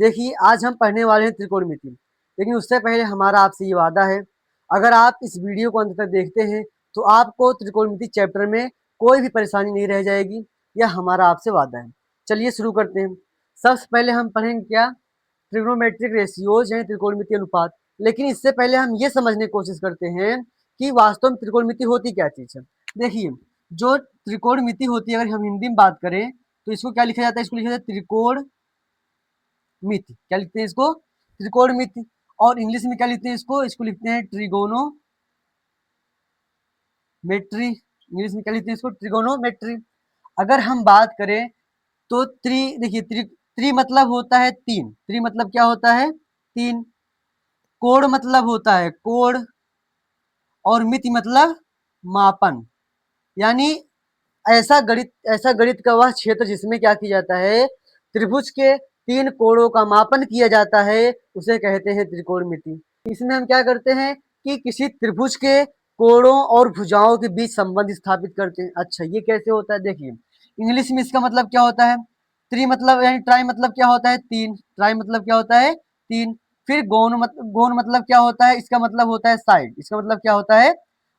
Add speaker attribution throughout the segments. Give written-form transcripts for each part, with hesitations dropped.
Speaker 1: देखिए आज हम पढ़ने वाले हैं त्रिकोणमिति, लेकिन उससे पहले हमारा आपसे ये वादा है, अगर आप इस वीडियो को अंत तक देखते हैं तो आपको त्रिकोणमिति चैप्टर में कोई भी परेशानी नहीं रह जाएगी। यह हमारा आपसे वादा है। चलिए शुरू करते हैं। सबसे पहले हम पढ़ेंगे क्या, ट्रिग्नोमेट्रिक रेशियोज यानी त्रिकोणमिति अनुपात। लेकिन इससे पहले हम ये समझने की कोशिश करते हैं कि वास्तव में त्रिकोणमिति होती क्या चीज है। देखिए, जो त्रिकोणमिति होती है, अगर हम हिंदी में बात करें तो इसको क्या लिखा जाता है, इसको लिखा जाता है त्रिकोण मिति। क्या लिखते हैं इसको, त्रिकोण मिति। और इंग्लिश में क्या लिखते हैं इसको, इसको लिखते हैं ट्रिगोनोमेट्री। इंग्लिश में क्या लिखते हैं इसको, ट्रिगोनोमेट्री। अगर हम बात करें तो देखिए त्रि मतलब होता है तीन। त्रि मतलब क्या होता है, तीन। कोण मतलब होता है कोण, और मिति मतलब मापन। यानी ऐसा गणित का वह क्षेत्र जिसमें क्या किया जाता है, त्रिभुज के तीन कोणों का मापन किया जाता है, उसे कहते हैं त्रिकोणमिति। इसमें हम क्या करते हैं कि किसी त्रिभुज के कोणों और भुजाओं के बीच संबंध स्थापित करते हैं। अच्छा, ये कैसे होता है, देखिए इंग्लिश में इसका मतलब क्या होता है, त्रि मतलब यानी ट्राई मतलब क्या होता है, तीन। ट्राई मतलब क्या होता है, तीन। फिर गौण मतलब क्या होता है, इसका मतलब होता है साइड। इसका मतलब क्या होता है,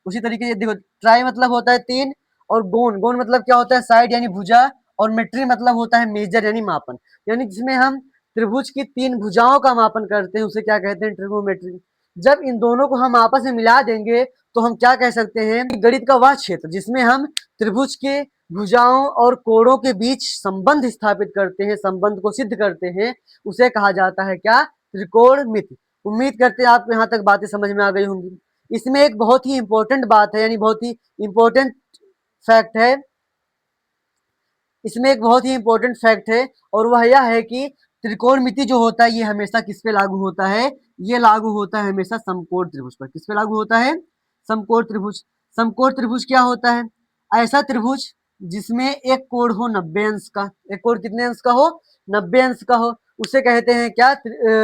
Speaker 1: उसी तरीके से देखो, ट्राई मतलब होता है तीन, और गौण गौण मतलब क्या होता है, साइड यानी भुजा। और मेट्री मतलब होता है मेजर यानी मापन। यानी जिसमें हम त्रिभुज की तीन भुजाओं का मापन करते हैं उसे क्या कहते हैं, ट्रिग्नोमेट्री। जब इन दोनों को हम आपस में मिला देंगे तो हम क्या कह सकते हैं, गणित का वह क्षेत्र जिसमें हम त्रिभुज के भुजाओं और कोणों के बीच संबंध स्थापित करते हैं, संबंध को सिद्ध करते हैं, उसे कहा जाता है क्या, त्रिकोणमिति। उम्मीद करते हैं आपको यहाँ तक बातें समझ में आ गई होंगी। इसमें एक बहुत ही इंपॉर्टेंट बात है, यानी बहुत ही इंपॉर्टेंट फैक्ट है। इसमें एक बहुत ही इंपॉर्टेंट फैक्ट है, और वह यह है कि त्रिकोणमिति जो होता है ये हमेशा किस पे लागू होता है, ये लागू होता है हमेशा समकोण त्रिभुज पर। किस पे लागू होता है, समकोण त्रिभुज। समकोण त्रिभुज क्या होता है, ऐसा त्रिभुज जिसमें एक कोण हो 90 अंश का। एक कोण कितने अंश का हो, 90 अंश का हो, उसे कहते हैं क्या,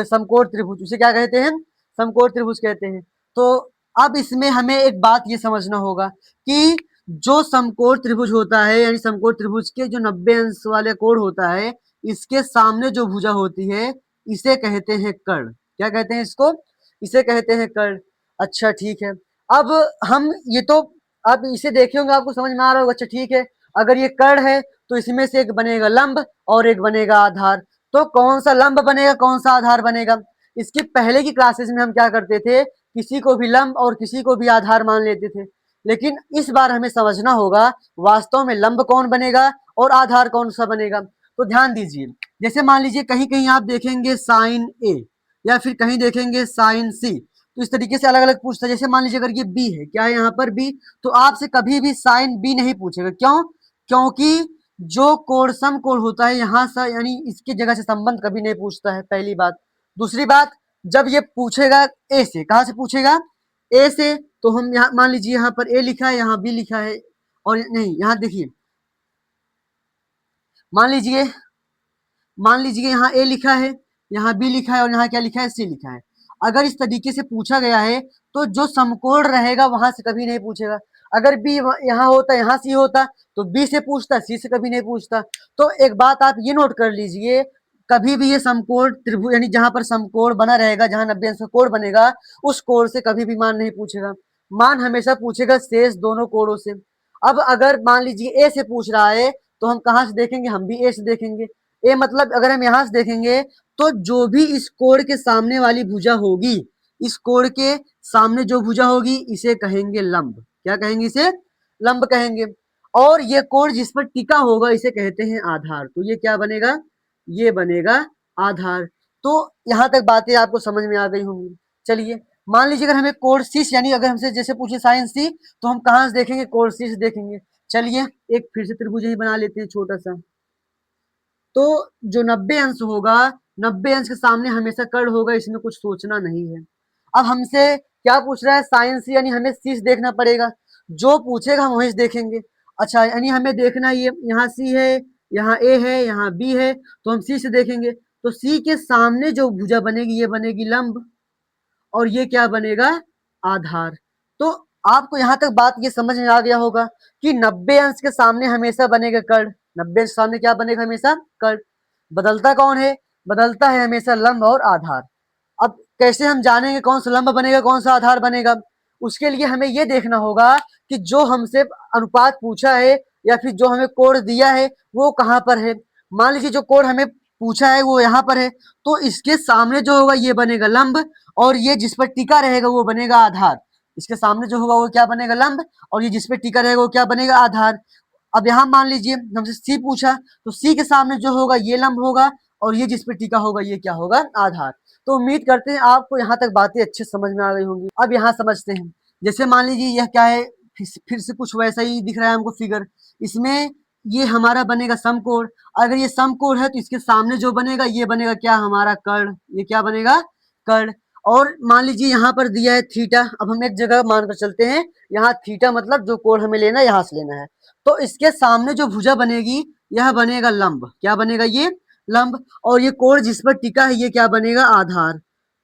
Speaker 1: समकोण त्रिभुज। उसे क्या कहते हैं, समकोण त्रिभुज कहते हैं। तो अब इसमें हमें एक बात ये समझना होगा कि जो समकोण त्रिभुज होता है, यानी समकोण त्रिभुज के जो 90 अंश वाले कोण होता है, इसके सामने जो भुजा होती है इसे कहते हैं कर्ण। क्या कहते हैं इसको, इसे कहते हैं कर्ण। अच्छा ठीक है, अब हम ये तो आप इसे देखे होंगे, आपको समझ में आ रहा होगा। अच्छा ठीक है, अगर ये कर्ण है तो इसमें से एक बनेगा लंब और एक बनेगा आधार। तो कौन सा लंब बनेगा, कौन सा आधार बनेगा। इसकी पहले की क्लासेस में हम क्या करते थे, किसी को भी लंब और किसी को भी आधार मान लेते थे। लेकिन इस बार हमें समझना होगा वास्तव में लंब कौन बनेगा और आधार कौन सा बनेगा। तो ध्यान दीजिए, जैसे मान लीजिए कहीं कहीं आप देखेंगे साइन ए, या फिर कहीं देखेंगे साइन सी, तो इस तरीके से अलग अलग पूछता है। जैसे मान लीजिए अगर ये बी है, क्या है यहाँ पर बी, तो आपसे कभी भी साइन बी नहीं पूछेगा। क्यों, क्योंकि जो कोण समकोण होता है यहाँ से, यानी इसकी जगह से संबंध कभी नहीं पूछता है, पहली बात। दूसरी बात, जब ये पूछेगा ए से, कहाँ से पूछेगा, ए से, तो हम यहाँ मान लीजिए यहाँ पर ए लिखा है, यहाँ बी लिखा है, और नहीं यहाँ देखिए, मान लीजिए यहाँ ए लिखा है, यहाँ बी लिखा है, और यहाँ क्या लिखा है, सी लिखा है। अगर इस तरीके से पूछा गया है तो जो समकोण रहेगा वहां से कभी नहीं पूछेगा। अगर बी यहाँ होता, यहाँ सी होता, तो बी से पूछता, सी से कभी नहीं पूछता। तो एक बात आप ये नोट कर लीजिए, कभी भी ये समकोण त्रिभुज, यानी जहां पर समकोण बना रहेगा, जहां 90 अंश का कोण बनेगा, उस कोण से कभी भी मान नहीं पूछेगा। मान हमेशा पूछेगा शेष दोनों कोणों से। अब अगर मान लीजिए ए से पूछ रहा है, तो हम कहाँ से देखेंगे, हम भी ए से देखेंगे। ए मतलब अगर हम यहां से देखेंगे तो जो भी इस कोण के सामने वाली भुजा होगी, इस कोण के सामने जो भुजा होगी इसे कहेंगे लंब। क्या कहेंगे, इसे लंब कहेंगे। और ये कोण जिस पर टिका होगा इसे कहते हैं आधार। तो ये क्या बनेगा, ये बनेगा आधार। तो यहां तक बातें आपको समझ में आ गई होंगी। चलिए मान लीजिए अगर हमें कोण शीर्ष, यानी अगर हमसे जैसे पूछे साइन सी, तो हम कहां से देखेंगे, कोण शीर्ष देखेंगे। चलिए एक फिर से त्रिभुज ही बना लेते हैं छोटा सा। तो जो 90 अंश होगा, 90 अंश के सामने हमेशा कर्ण होगा, इसमें कुछ सोचना नहीं है। अब हमसे क्या पूछ रहा है, साइन सी, यानी हमें शीर्ष देखना पड़ेगा। जो पूछेगा हम वहीं से देखेंगे। अच्छा, यानी हमें देखना, ये यहाँ सी है, यहाँ ए है, यहाँ बी है, तो हम सी से देखेंगे। तो सी के सामने जो भुजा बनेगी ये बनेगी लंब, और ये क्या बनेगा, आधार। तो आपको यहां तक बात ये समझ में आ गया होगा कि 90 अंश के सामने हमेशा बनेगा कर्ण। 90 अंश के सामने क्या बनेगा, हमेशा कर्ण। बदलता कौन है, बदलता है हमेशा लंब और आधार। अब कैसे हम जानेंगे कौन सा लंब बनेगा कौन सा आधार बनेगा? उसके लिए हमें ये देखना होगा कि जो हमसे अनुपात पूछा है या फिर जो हमें कोण दिया है वो कहाँ पर है। मान लीजिए जो कोण हमें पूछा है वो यहाँ पर है, तो इसके सामने जो होगा ये बनेगा लंब, और ये जिस पर टिका रहेगा वो बनेगा आधार। इसके सामने जो होगा वो क्या बनेगा? लंब, और ये जिस पे टिका रहेगा वो क्या बनेगा? आधार। अब यहाँ मान लीजिए हमसे सी पूछा, तो सी के सामने जो होगा ये लंब होगा, और ये जिस पे टिका होगा ये क्या होगा? आधार। तो उम्मीद करते हैं आपको यहाँ तक बातें अच्छे समझ में आ गई होंगी। अब यहाँ समझते हैं, जैसे मान लीजिए यह क्या है, फिर से कुछ वैसा ही दिख रहा है हमको फिगर। इसमें ये हमारा बनेगा समकोण। अगर ये समकोण है तो इसके सामने जो बनेगा ये बनेगा क्या? हमारा कर्ण। ये क्या बनेगा? कर्ण। और मान लीजिए यहाँ पर दिया है थीटा। अब हम एक जगह मानकर चलते हैं, यहाँ थीटा मतलब जो कोण हमें लेना है यहाँ से लेना है, तो इसके सामने जो भुजा बनेगी यह बनेगा लंब। क्या बनेगा? ये लंब। और ये कोण जिस पर टिका है ये क्या बनेगा? आधार।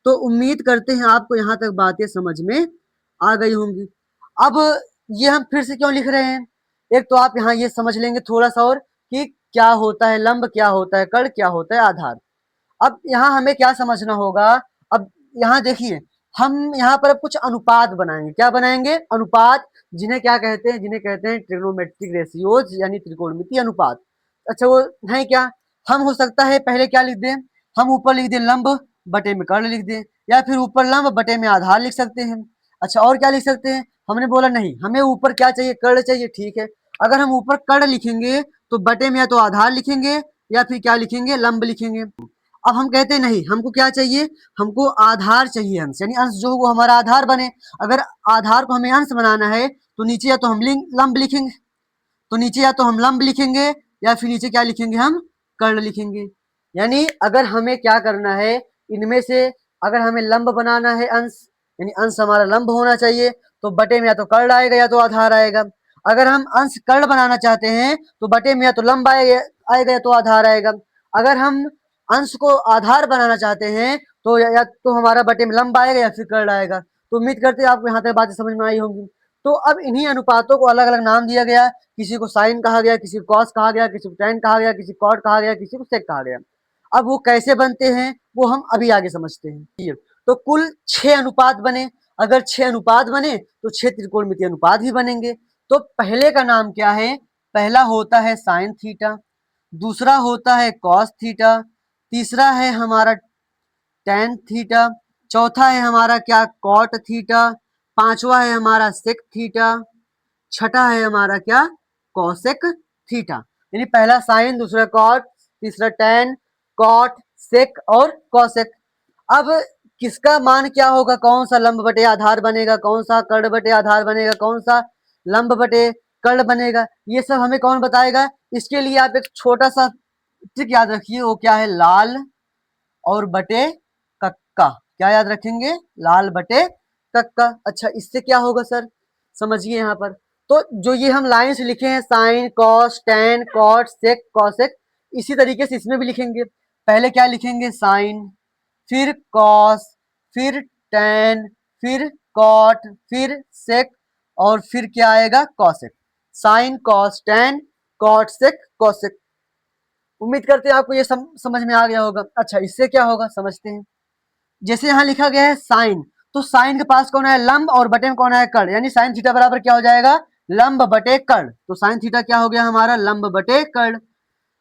Speaker 1: तो उम्मीद करते हैं आपको यहाँ तक बातें समझ में आ गई होंगी। अब ये हम फिर से क्यों लिख रहे हैं? एक तो आप यहाँ ये समझ लेंगे थोड़ा सा और कि क्या होता है लंब, क्या होता है कर्ण, क्या होता है आधार। अब यहाँ हमें क्या समझना होगा? अब यहाँ देखिए, हम यहाँ पर अब कुछ अनुपात बनाएंगे। क्या बनाएंगे? अनुपात, जिन्हें क्या कहते हैं? जिन्हें कहते हैं ट्रिग्नोमेट्रिक रेशियोज, यानी त्रिकोणमितीय अनुपात। अच्छा वो है क्या? हम हो सकता है पहले क्या लिख दें, हम ऊपर लिख दें लंब बटे में कर्ण लिख दें, या फिर ऊपर लंब बटे में आधार लिख सकते हैं। अच्छा और क्या लिख सकते हैं? हमने बोला नहीं, हमें ऊपर क्या चाहिए? कर्ण चाहिए। ठीक है, अगर हम ऊपर कर्ण लिखेंगे तो बटे में या तो आधार लिखेंगे या फिर क्या लिखेंगे? लंब लिखेंगे। अब हम कहते हैं नहीं, हमको क्या चाहिए? हमको आधार चाहिए, अंश, यानी अंश जो वो हमारा आधार बने। अगर आधार को हमें अंश बनाना है तो नीचे या तो हम लंब लिखेंगे, तो नीचे या तो हम लंब लिखेंगे या फिर नीचे क्या लिखेंगे? हम कर्ण लिखेंगे। यानी अगर हमें क्या करना है, इनमें से अगर हमें लंब बनाना है अंश, यानी अंश हमारा लंब होना चाहिए, तो बटे में या तो कर्ण आएगा या तो आधार आएगा। अगर हम अंश कर्ण बनाना चाहते हैं तो बटे में या तो लंब आएगा या तो आधार आएगा। अगर हम अंश को आधार बनाना चाहते हैं तो या तो हमारा बटे में लंब आएगा या फिर कर्ण आएगा। तो उम्मीद करते हैं आपको यहाँ तक बातें समझ में आई होंगी। तो अब इन्हीं अनुपातों को अलग अलग नाम दिया गया। किसी को साइन कहा गया, किसी को कॉस कहा गया, किसी को टेन कहा गया, किसी को कॉट कहा गया, किसी को सेक कहा गया। अब वो कैसे बनते हैं वो हम अभी आगे समझते हैं। तो कुल 6 अनुपात बने। अगर 6 अनुपात बने तो 6 त्रिकोणमितीय अनुपात भी बनेंगे। तो पहले का नाम क्या है? पहला होता है साइन थीटा, दूसरा होता है कॉस थीटा, तीसरा है हमारा टेन थीटा, चौथा है हमारा क्या? कॉट थीटा, पांचवा है हमारा सेक थीटा, छठा है हमारा क्या? Cosec theta. यानी पहला साइन, दूसरा कॉट, तीसरा टेन, कॉट, सेक और कॉसेक। अब किसका मान क्या होगा? कौन सा लंब बटे आधार बनेगा, कौन सा कर्ण बटे आधार बनेगा, कौन सा लंब बटे कर्ण बनेगा, ये सब हमें कौन बताएगा? इसके लिए आप एक छोटा सा ट्रिक याद रखिए, वो क्या है? लाल और बटे कक्का। क्या याद रखेंगे? लाल बटे कक्का। अच्छा इससे क्या होगा सर? समझिए यहाँ पर। तो जो ये हम लाइंस लिखे हैं, sign, cos, tan, cot, sec, cosec, इसी तरीके से इसमें भी लिखेंगे। पहले क्या लिखेंगे? साइन, फिर कॉस, फिर टेन, फिर कॉट, फिर सेक, और फिर क्या आएगा? Cosec. Sine, cos, tan, cot, sec, cosec. उम्मीद करते हैं आपको ये समझ में आ गया होगा। अच्छा इससे क्या होगा समझते हैं। जैसे यहाँ लिखा गया है साइन, तो साइन के पास कौन है? लंब, और बटे में कौन है? कर्ण। यानी साइन थीटा बराबर क्या हो जाएगा? लंब बटे कर्ण। तो साइन थीटा क्या हो गया हमारा? लंब बटे कर्ण।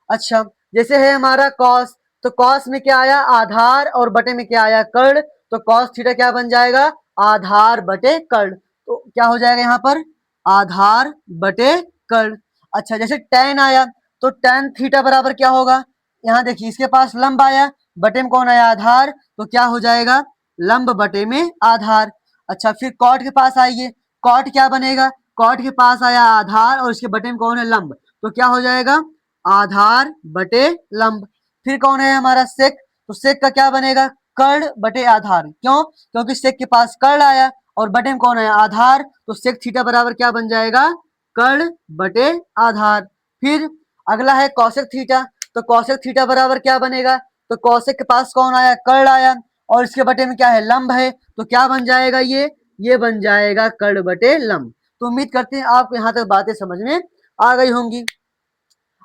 Speaker 1: अच्छा जैसे है हमारा कॉस, तो कॉस में क्या आया? आधार, और बटे में क्या आया? कर्ण। तो कॉस थीटा क्या बन जाएगा? आधार बटे कर्ण। तो क्या हो जाएगा यहाँ पर? आधार बटे कर्ण। अच्छा जैसे टेन आया, तो टेन थीटा बराबर क्या होगा? यहाँ देखिए इसके पास लंब आया, बटे में कौन आया? आधार। तो क्या हो जाएगा? लंब बटे में आधार। अच्छा फिर कॉट के पास आइए, कॉट क्या बनेगा? कॉट के पास आया आधार, और इसके बटे में कौन है? लंब। तो क्या हो जाएगा? आधार बटे लंब। फिर कौन है हमारा? सेक। तो सेक का क्या बनेगा? कर्ण बटे आधार। क्यों? क्योंकि सेक के पास कर्ण आया और बटे में कौन आया? आधार। तो सेक थीटा बराबर क्या बन जाएगा? कर्ण बटे आधार। फिर अगला है कौशिक थीटा, तो कौशिक थीटा बराबर क्या बनेगा? तो कौशिक के पास कौन आया? कर्ण आया, और इसके बटे में क्या है? लंब है। तो क्या बन जाएगा? ये बन जाएगा कर्ण बटे लंब। तो उम्मीद करते हैं आप यहाँ तक बातें समझ में आ गई होंगी।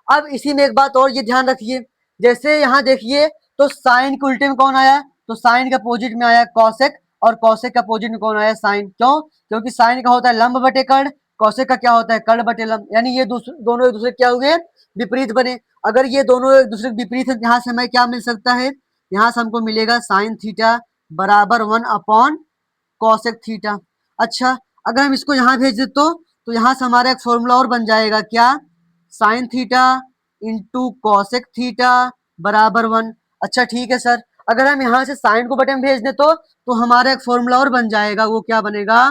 Speaker 1: अब इसी में एक बात और ये ध्यान रखिए, जैसे यहाँ देखिए तो साइन के उल्टे में कौन आया, तो साइन के अपोजिट में आया कॉसेक, और कॉसेक के अपोजिट में कौन आया, साइन। क्यों, क्योंकि साइन का होता है लंब बटे कर्ण, कॉसेक का क्या होता है, कर्ण बटे लंब, यानी ये दोनों एक दूसरे क्या हुए, विपरीत बने। अगर ये दोनों एक दूसरे के विपरीत है, यहाँ से हमें क्या मिल सकता है, यहाँ से हमको मिलेगा साइन थीटा बराबर 1 अपॉन कॉसेक थीटा। अच्छा, अगर हम इसको यहाँ भेज दे तो यहाँ से हमारा एक फॉर्मूला और बन जाएगा, क्या, sine theta into cosec theta बराबर 1। अच्छा ठीक है सर, अगर हम यहाँ से साइन को बटे में भेज दे तो हमारा एक फॉर्मूला और बन जाएगा, वो क्या बनेगा,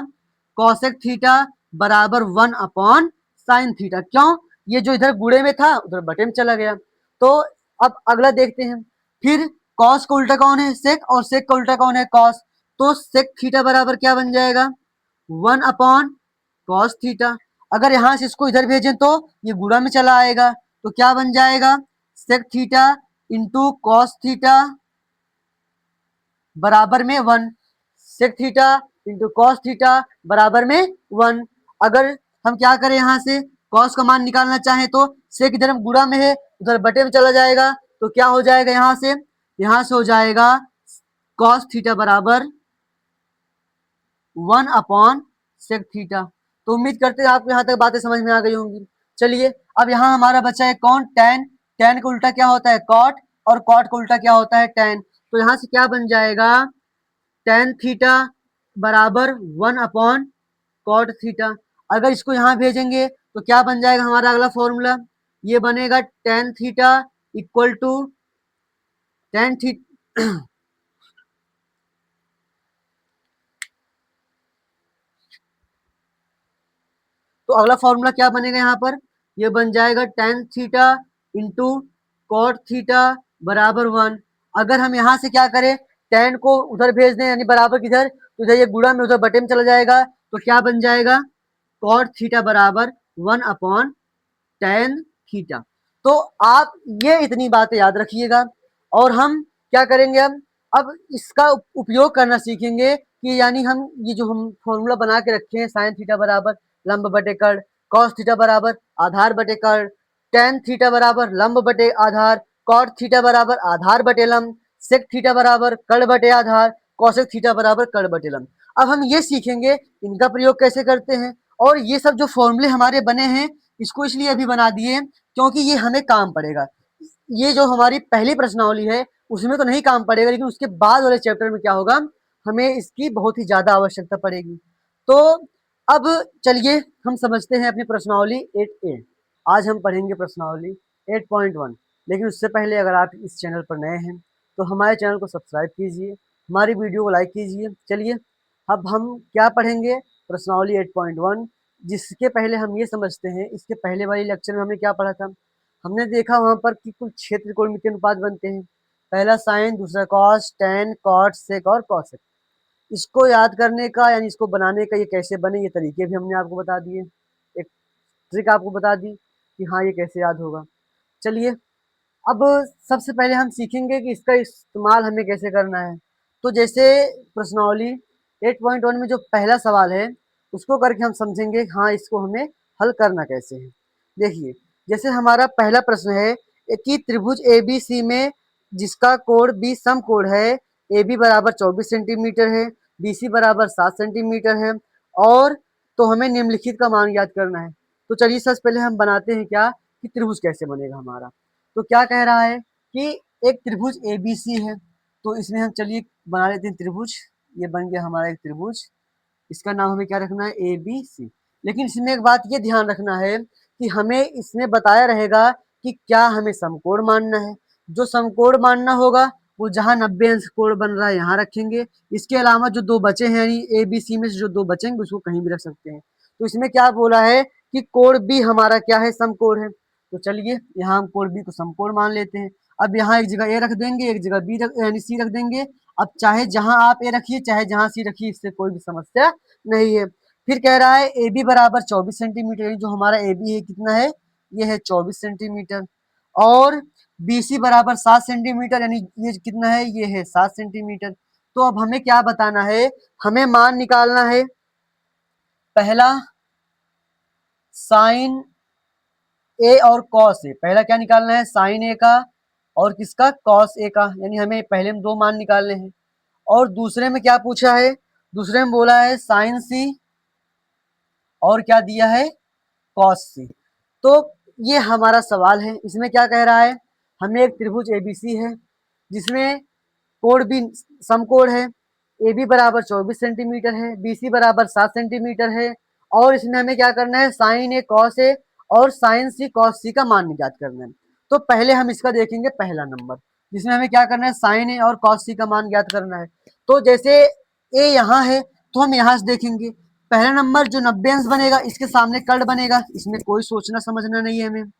Speaker 1: कॉसेक थीटा बराबर 1 अपॉन साइन थीटा। क्यों, ये जो इधर गुणे में था उधर बटे में चला गया। तो अब अगला देखते हैं, फिर कॉस का उल्टा कौन है, सेक, और सेक का उल्टा कौन है, कॉस। तो सेक थीटा बराबर क्या बन जाएगा, 1 अपॉन कॉस थीटा। अगर यहां से इसको इधर भेजें तो ये गुणा में चला आएगा, तो क्या बन जाएगा, sec theta into cos theta बराबर में 1, sec theta into cos theta बराबर में 1। अगर हम क्या करें, यहाँ से कॉस का मान निकालना चाहें तो सेक इधर हम गुणा में है, उधर बटे में चला जाएगा, तो क्या हो जाएगा, यहाँ से हो जाएगा कॉस थीटा बराबर 1 अपॉन सेक थीटा। तो उम्मीद करते हैं आपको यहाँ तक बातें समझ में आ गई होंगी। चलिए, अब यहाँ हमारा बचा है कौन, टैन। टैन का उल्टा क्या होता है, कॉट, और कॉट का उल्टा क्या होता है, टैन। तो यहाँ से क्या बन जाएगा, टैन थीटा बराबर 1 अपॉन कॉट थीटा। अगर इसको यहाँ भेजेंगे तो क्या बन जाएगा हमारा अगला फॉर्मूला, ये बनेगा tan theta equal to tan theta तो अगला फॉर्मूला क्या बनेगा यहाँ पर, ये बन जाएगा tan theta into cot theta बराबर 1। अगर हम यहाँ से क्या करें, टैन को उधर भेज दें यानी बराबर किधर, तो इधर ये गुणा में उधर बटे में चला जाएगा, तो क्या बन जाएगा, कॉट थीटा बराबर 1 अपॉन टैन थीटा। तो आप ये इतनी बातें याद रखिएगा, और हम क्या करेंगे, अब इसका उपयोग करना सीखेंगे कि यानी हम ये जो हम फॉर्मूला बना के रखे हैं, साइन थीटा बराबर लंब बटे कर्ण, कॉस थीटा बराबर आधार बटे कर्ण, टेन थीटा बराबर लंब बटे आधार, कॉट थीटा बराबर आधार बटे लंब, सेक थीटा बराबर कर्ण बटे आधार, कॉसेक थीटा बराबर कर्ण बटे लंब। अब हम ये सीखेंगे इनका प्रयोग कैसे करते हैं, और ये सब जो फॉर्मूले हमारे बने हैं इसको इसलिए अभी बना दिए क्योंकि ये हमें काम पड़ेगा। ये जो हमारी पहली प्रश्नावली है उसमें तो नहीं काम पड़ेगा, लेकिन उसके बाद वाले चैप्टर में क्या होगा, हमें इसकी बहुत ही ज्यादा आवश्यकता पड़ेगी। तो अब चलिए हम समझते हैं अपनी प्रश्नावली 8A। आज हम पढ़ेंगे प्रश्नावली 8.1। लेकिन उससे पहले अगर आप इस चैनल पर नए हैं तो हमारे चैनल को सब्सक्राइब कीजिए, हमारी वीडियो को लाइक कीजिए। चलिए, अब हम क्या पढ़ेंगे, प्रश्नावली 8.1। जिसके पहले हम ये समझते हैं, इसके पहले वाले लेक्चर में हमने क्या पढ़ा था, हमने देखा वहां पर कि कुल क्षेत्र त्रिकोणमितीय अनुपात बनते हैं, पहला साइन, दूसरा कॉस, टेन, कॉट, सेक और कॉसेक। इसको याद करने का यानी इसको बनाने का, ये कैसे बने ये तरीके भी हमने आपको बता दिए, एक ट्रिक आपको बता दी कि हाँ ये कैसे याद होगा। चलिए, अब सबसे पहले हम सीखेंगे कि इसका इस्तेमाल हमें कैसे करना है। तो जैसे प्रश्नावली 8.1 में जो पहला सवाल है उसको करके हम समझेंगे हाँ इसको हमें हल करना कैसे है। देखिए, जैसे हमारा पहला प्रश्न है कि त्रिभुज ए बी सी में जिसका कोण बी समकोण है, ए बी बराबर 24 सेंटीमीटर है, बी सी बराबर 7 सेंटीमीटर है, और तो हमें निम्नलिखित का मान याद करना है। तो चलिए सबसे पहले हम बनाते हैं क्या, कि त्रिभुज कैसे बनेगा हमारा। तो क्या कह रहा है कि एक त्रिभुज ए बी सी है, तो इसमें हम चलिए बना लेते हैं त्रिभुज। ये बन गया हमारा एक त्रिभुज, इसका नाम हमें क्या रखना है, ए बी सी। लेकिन इसमें एक बात ये ध्यान रखना है कि हमें इसमें बताया रहेगा कि क्या हमें समकोण मानना है। जो समकोण मानना होगा वो जहां 90 अंश कोण बन रहा है यहाँ रखेंगे। इसके अलावा जो दो बचे हैं यानी ए बी सी में से जो दो बचेंगे उसको कहीं भी रख सकते हैं। तो इसमें क्या बोला है कि कोण बी हमारा क्या है, समकोण है। तो चलिए यहाँ हम कोण बी को समकोण मान लेते हैं। अब यहाँ एक जगह ए रख देंगे, एक जगह बी रख यानी सी रख देंगे। अब चाहे जहां आप ए रखिए चाहे जहां सी रखिए, इससे कोई भी समस्या नहीं है। फिर कह रहा है ए बी बराबर 24 सेंटीमीटर, जो हमारा ए बी है कितना है, ये है 24 सेंटीमीटर, और बी सी बराबर 7 सेंटीमीटर यानी ये कितना है, ये है 7 सेंटीमीटर। तो अब हमें क्या बताना है, हमें मान निकालना है पहला साइन ए और कॉस ए। पहला क्या निकालना है, साइन ए का और किसका, कॉस ए का, यानी हमें पहले में 2 मान निकालने हैं। और दूसरे में क्या पूछा है, दूसरे में बोला है साइन सी और क्या दिया है, कॉस सी। तो ये हमारा सवाल है, इसमें क्या कह रहा है, हमें एक त्रिभुज एबीसी है जिसमें कोण भी समकोण है, ए बी बराबर 24 सेंटीमीटर है, बी सी बराबर 7 सेंटीमीटर है, और इसमें हमें क्या करना है, साइन ए कॉस ए और साइन सी कॉस सी का मान ज्ञात करना है। तो पहले हम इसका देखेंगे पहला नंबर, जिसमें हमें क्या करना है, साइन ए और कॉस सी का मान ज्ञात करना है। तो जैसे ए यहाँ है तो हम यहाँ से देखेंगे, पहला नंबर जो 90 अंश बनेगा इसके सामने कर्ण बनेगा, इसमें कोई सोचना समझना नहीं है हमें।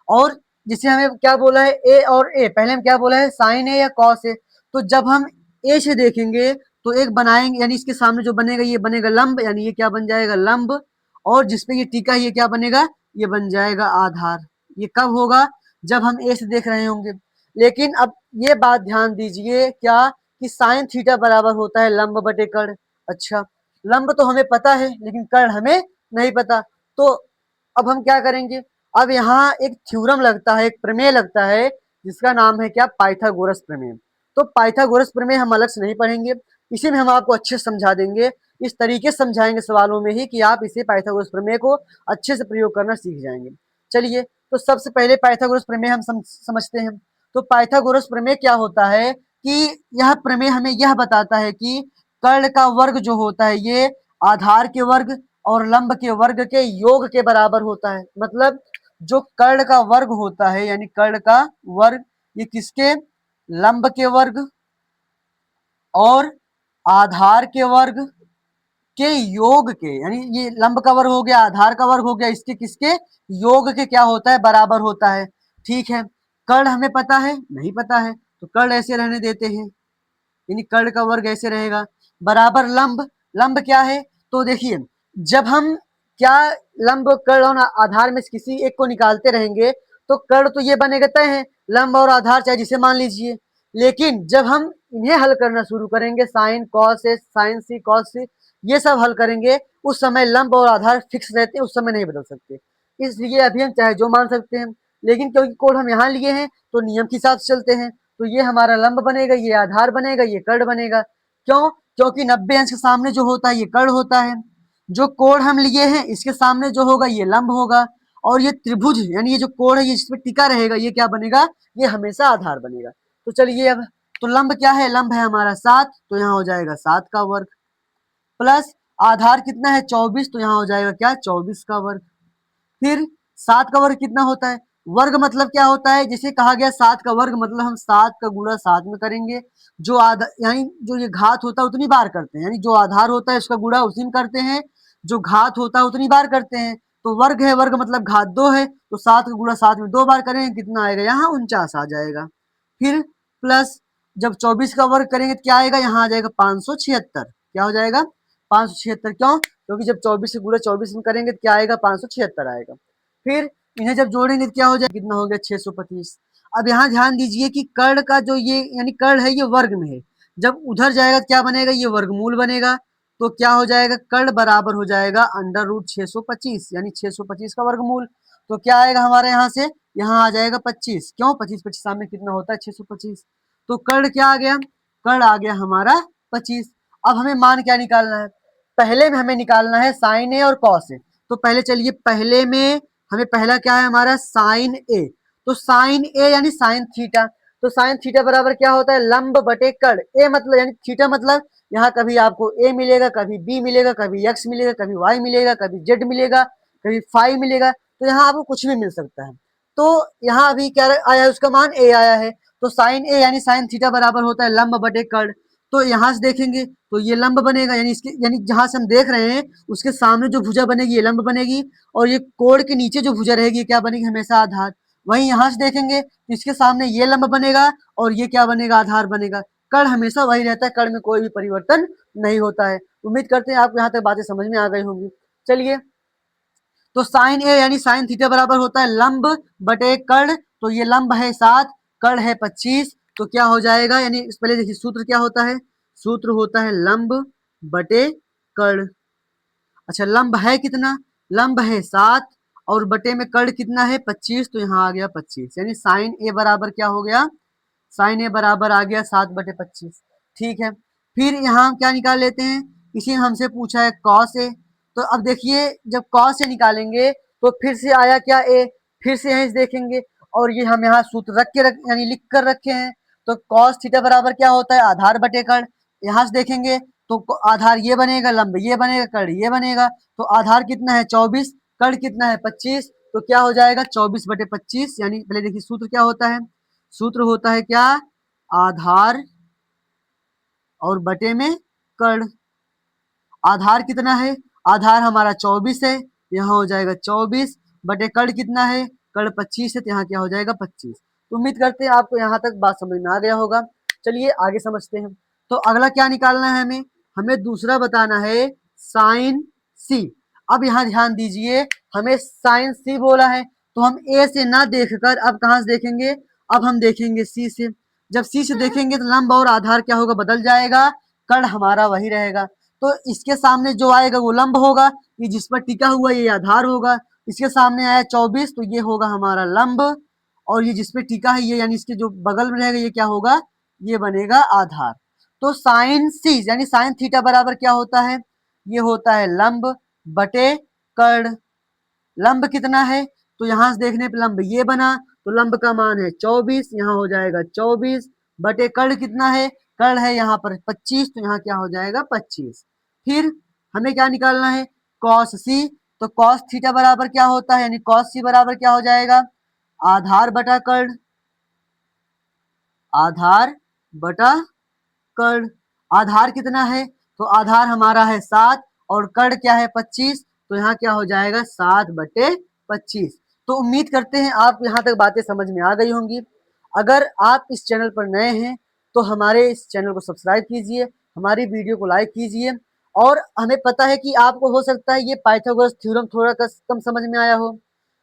Speaker 1: और जिसे हमें क्या बोला है, ए और ए, पहले हम क्या बोला है, साइन ए या कॉस ए। तो जब हम ए से देखेंगे तो एक बनाएंगे, यानी इसके सामने जो बनेगा ये बनेगा लंब, यानी ये क्या बन जाएगा, लंब। और जिसपे ये टीका है ये क्या बनेगा, ये बन जाएगा आधार। ये कब होगा, जब हम ए से देख रहे होंगे। लेकिन अब ये बात ध्यान दीजिए क्या, कि साइन थीटा बराबर होता है लंब बटे कर्ण। अच्छा, लंब तो हमें पता है लेकिन कर्ण हमें नहीं पता। तो अब हम क्या करेंगे, अब यहाँ एक थ्योरम लगता है, एक प्रमेय लगता है, जिसका नाम है क्या, पाइथागोरस प्रमेय। तो पाइथागोरस प्रमेय हम अलग से नहीं पढ़ेंगे, इसी में हम आपको अच्छे से समझा देंगे, इस तरीके से समझाएंगे सवालों में ही कि आप इसे पाइथागोरस प्रमेय को अच्छे से प्रयोग करना सीख जाएंगे। चलिए, तो सबसे पहले पाइथागोरस प्रमेय हम समझते हैं। तो पाइथागोरस प्रमेय क्या होता है, कि यह प्रमेय हमें यह बताता है कि कर्ण का वर्ग जो होता है ये आधार के वर्ग और लंब के वर्ग के योग के बराबर होता है। मतलब जो कर्ण का वर्ग होता है, यानी कर्ण का वर्ग, ये किसके, लंब के वर्ग और आधार के वर्ग के योग के, यानी ये लंब का वर्ग हो गया, आधार का वर्ग हो गया, इसके किसके योग के क्या होता है, बराबर होता है। ठीक है, कर्ण हमें पता है, नहीं पता है, तो कर्ण ऐसे रहने देते हैं, यानी कर्ण का वर्ग ऐसे रहेगा, बराबर लंब। लंब क्या है, तो देखिए जब हम क्या, लंब कर्ण और आधार में से किसी एक को निकालते रहेंगे तो कर्ण तो ये बनेगा तय है, लंब और आधार चाहे जिसे मान लीजिए। लेकिन जब हम इन्हें हल करना शुरू करेंगे, sine cos A, sign C cos सी, ये सब हल करेंगे, उस समय लंब और आधार फिक्स रहते हैं, उस समय नहीं बदल सकते। इसलिए अभी हम चाहे जो मान सकते हैं, लेकिन क्योंकि कोड हम यहाँ लिए हैं तो नियम के हिसाब से चलते हैं। तो ये हमारा लंब बनेगा, ये आधार बनेगा, ये कर्ण बनेगा। क्यों, क्योंकि 90 अंश के सामने जो होता है ये कर्ण होता है, जो कोण हम लिए हैं इसके सामने जो होगा ये लंब होगा, और ये त्रिभुज यानी ये जो कोण है ये जिसपे टिका रहेगा ये क्या बनेगा, ये हमेशा आधार बनेगा। तो चलिए अब, तो लंब क्या है, लंब है हमारा 7, तो यहाँ हो जाएगा 7 का वर्ग, प्लस आधार कितना है 24, तो यहाँ हो जाएगा क्या, 24 का वर्ग। फिर 7 का वर्ग कितना होता है, वर्ग मतलब क्या होता है, जिसे कहा गया 7 का वर्ग, मतलब हम 7 का गुणा 7 में करेंगे, जो आधार यानी जो ये घात होता है उतनी बार करते हैं, यानी जो आधार होता है उसका गुणा उसी में करते हैं, जो घात होता है उतनी बार करते हैं। तो वर्ग है, वर्ग मतलब घात 2 है, तो 7 का गुणा 7 में 2 बार करेंगे, कितना आएगा, यहाँ 49 आ जाएगा। फिर प्लस जब 24 का वर्ग करेंगे तो क्या आएगा, यहाँ आ जाएगा 576, क्या हो जाएगा, 576। क्यों, क्योंकि जब 24 से गुणा 24 में करेंगे तो क्या आएगा, 576 आएगा। फिर इन्हें जब जोड़ेंगे तो क्या हो जाएगा, कितना हो गया, 625। अब यहाँ ध्यान दीजिए कि कर्ण का जो ये यानी कर्ण है ये वर्ग में है, जब उधर जाएगा तो क्या बनेगा, ये वर्गमूल बनेगा। तो क्या हो जाएगा, कर्ण बराबर हो जाएगा अंडर रूट 625, यानी 625 का वर्गमूल। तो क्या आएगा हमारे यहाँ से, यहाँ आ जाएगा 25। क्यों, 25 25 सामने कितना होता है, 625। तो कर्ण क्या आ गया, कर्ण आ गया हमारा 25। अब हमें मान क्या निकालना है, पहले में हमें निकालना है साइन ए और कॉस ए। तो पहले चलिए, पहले में हमें पहला क्या है हमारा, साइन ए। तो साइन ए यानी साइन थीटा, तो साइन थीटा बराबर क्या होता है, लंब बटे कर्ण। ए मतलब यानी थीटा मतलब, यहाँ कभी आपको ए मिलेगा, कभी बी मिलेगा, कभी एक्स मिलेगा, कभी वाई मिलेगा, कभी जेड मिलेगा, कभी फाइव मिलेगा, तो यहाँ आपको कुछ भी मिल सकता है। तो यहाँ अभी क्या आया है, उसका मान ए आया है। तो साइन ए यानी साइन थीटा बराबर होता है लंब बटे कर्ण। तो यहाँ से देखेंगे तो ये लंब बनेगा, यानी इसके यानी जहां से हम देख रहे हैं उसके सामने जो भुजा बनेगी ये लंब बनेगी, और ये कोण के नीचे जो भुजा रहेगी क्या बनेगी, हमेशा आधार। वहीं यहाँ से देखेंगे तो इसके सामने ये लंब बनेगा और ये क्या बनेगा, आधार बनेगा। कर्ण हमेशा वही रहता है, कर्ण में कोई भी परिवर्तन नहीं होता है। उम्मीद करते हैं आपको यहाँ तक बातें समझ में आ गई होंगी। चलिए, तो साइन ए यानी साइन थीटा बराबर होता है लंब बटे कर्ण। तो ये लंब है 7, कर्ण है 25, तो क्या हो जाएगा, यानी इस पहले देखिए सूत्र क्या होता है, सूत्र होता है लंब बटे कर्ण। अच्छा, लंब है कितना, लंब है 7 और बटे में कर्ण कितना है 25, तो यहाँ आ गया 25, यानी साइन ए बराबर क्या हो गया, साइन ए बराबर आ गया 7/25। ठीक है, फिर यहाँ क्या निकाल लेते हैं, इसी ने हमसे पूछा है कॉस ए। तो अब देखिए जब कॉस ए निकालेंगे तो फिर से आया क्या ए, फिर से यहीं से देखेंगे और ये हम यहाँ सूत्र रख यानी लिख कर रखे हैं। तो कॉस थीटा बराबर क्या होता है, आधार बटे कर्ण। यहाँ से देखेंगे तो आधार ये बनेगा, लंब ये बनेगा, कर्ण ये बनेगा। तो आधार कितना है 24, कर्ण कितना है 25। तो क्या हो जाएगा 24/25। यानी पहले देखिए सूत्र क्या होता है, सूत्र होता है क्या, आधार और बटे में कर्ण। आधार कितना है, आधार हमारा 24 है, यहाँ हो जाएगा 24 बटे कर्ण कितना है, कर्ण 25 है, तो यहाँ क्या हो जाएगा 25। तो उम्मीद करते हैं आपको यहाँ तक बात समझ में आ गया होगा। चलिए आगे समझते हैं। तो अगला क्या निकालना है हमें, हमें दूसरा बताना है साइन सी। अब यहाँ ध्यान दीजिए, हमें साइन सी बोला है तो हम ए से ना देखकर अब कहाँ से देखेंगे, अब हम देखेंगे सी से। जब सी से देखेंगे तो लंब और आधार क्या होगा, बदल जाएगा, कर्ण हमारा वही रहेगा। तो इसके सामने जो आएगा वो लंब होगा, ये जिस पर टिका हुआ ये आधार होगा। इसके सामने आया 24 तो ये होगा हमारा लंब, और ये जिस पे टिका है ये यानी इसके जो बगल में रहेगा ये क्या होगा, ये बनेगा आधार। तो साइन सी यानी साइन थीटा बराबर क्या होता है, ये होता है लंब बटे कर्ण। लंब कितना है, तो यहाँ से देखने पे लंब ये बना, तो लंब का मान है 24, यहाँ हो जाएगा 24 बटे कर्ण कितना है, कर्ण है यहाँ पर 25, तो यहाँ क्या हो जाएगा 25। फिर हमें क्या निकालना है, कॉस सी। तो कॉस थीटा बराबर क्या होता है, यानी कॉस सी बराबर क्या हो जाएगा, आधार बटा कर्ण, आधार बटा कर्ण। आधार कितना है, तो आधार हमारा है 7 और कर्ण क्या है 25, तो यहाँ क्या हो जाएगा 7/25। तो उम्मीद करते हैं आप यहाँ तक बातें समझ में आ गई होंगी। अगर आप इस चैनल पर नए हैं तो हमारे इस चैनल को सब्सक्राइब कीजिए, हमारी वीडियो को लाइक कीजिए। और हमें पता है कि आपको हो सकता है ये पाइथागोरस थ्योरम थोड़ा कम समझ में आया हो,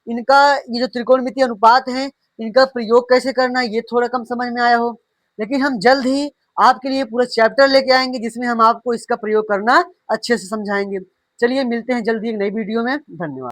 Speaker 1: इनका ये जो त्रिकोणमितीय अनुपात है इनका प्रयोग कैसे करना है ये थोड़ा कम समझ में आया हो, लेकिन हम जल्द ही आपके लिए पूरा चैप्टर लेके आएंगे जिसमें हम आपको इसका प्रयोग करना अच्छे से समझाएंगे। चलिए मिलते हैं जल्दी एक नई वीडियो में, धन्यवाद।